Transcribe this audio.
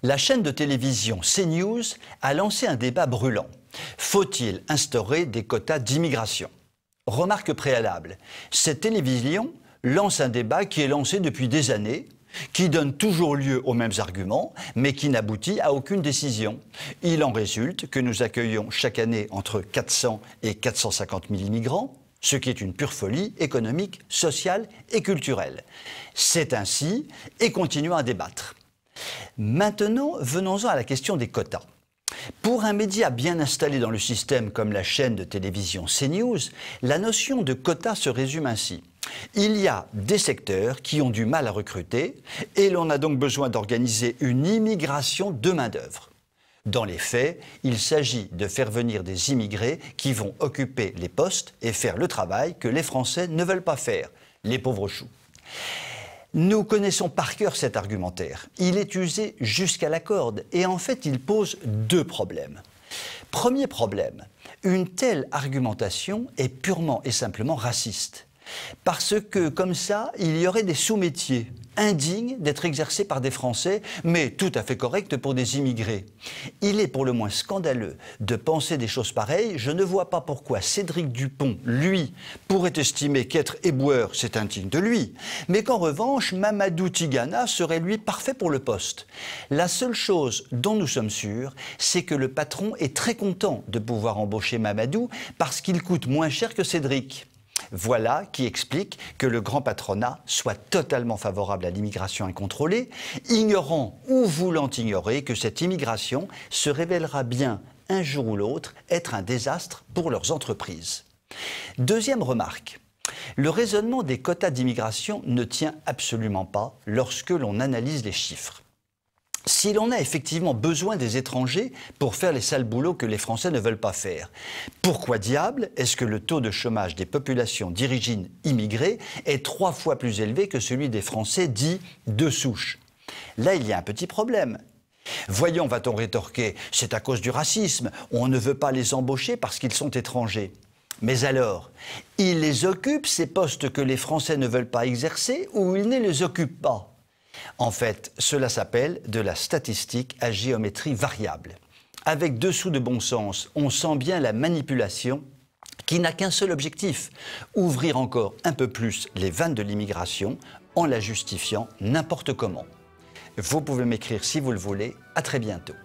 La chaîne de télévision CNews a lancé un débat brûlant. Faut-il instaurer des quotas d'immigration? Remarque préalable, cette télévision lance un débat qui est lancé depuis des années, qui donne toujours lieu aux mêmes arguments, mais qui n'aboutit à aucune décision. Il en résulte que nous accueillons chaque année entre 400 et 450 000 immigrants, ce qui est une pure folie économique, sociale et culturelle. C'est ainsi, et continuons à débattre. Maintenant, venons-en à la question des quotas. Pour un média bien installé dans le système comme la chaîne de télévision CNews, la notion de quota se résume ainsi. Il y a des secteurs qui ont du mal à recruter et l'on a donc besoin d'organiser une immigration de main-d'œuvre. Dans les faits, il s'agit de faire venir des immigrés qui vont occuper les postes et faire le travail que les Français ne veulent pas faire, les pauvres choux. Nous connaissons par cœur cet argumentaire. Il est usé jusqu'à la corde et en fait il pose deux problèmes. Premier problème, une telle argumentation est purement et simplement raciste. Parce que, comme ça, il y aurait des sous-métiers indignes d'être exercés par des Français, mais tout à fait corrects pour des immigrés. Il est pour le moins scandaleux de penser des choses pareilles. Je ne vois pas pourquoi Cédric Dupont, lui, pourrait estimer qu'être éboueur, c'est indigne de lui, mais qu'en revanche, Mamadou Tigana serait, lui, parfait pour le poste. La seule chose dont nous sommes sûrs, c'est que le patron est très content de pouvoir embaucher Mamadou parce qu'il coûte moins cher que Cédric. Voilà qui explique que le grand patronat soit totalement favorable à l'immigration incontrôlée, ignorant ou voulant ignorer que cette immigration se révélera bien un jour ou l'autre être un désastre pour leurs entreprises. Deuxième remarque, le raisonnement des quotas d'immigration ne tient absolument pas lorsque l'on analyse les chiffres. Si l'on a effectivement besoin des étrangers pour faire les sales boulots que les Français ne veulent pas faire, pourquoi diable est-ce que le taux de chômage des populations d'origine immigrée est 3 fois plus élevé que celui des Français dits de souche? Là, il y a un petit problème. Voyons, va-t-on rétorquer, c'est à cause du racisme, on ne veut pas les embaucher parce qu'ils sont étrangers. Mais alors, ils les occupent, ces postes que les Français ne veulent pas exercer, ou ils ne les occupent pas? En fait, cela s'appelle de la statistique à géométrie variable. Avec dessous de bon sens, on sent bien la manipulation qui n'a qu'un seul objectif, ouvrir encore un peu plus les vannes de l'immigration en la justifiant n'importe comment. Vous pouvez m'écrire si vous le voulez. À très bientôt.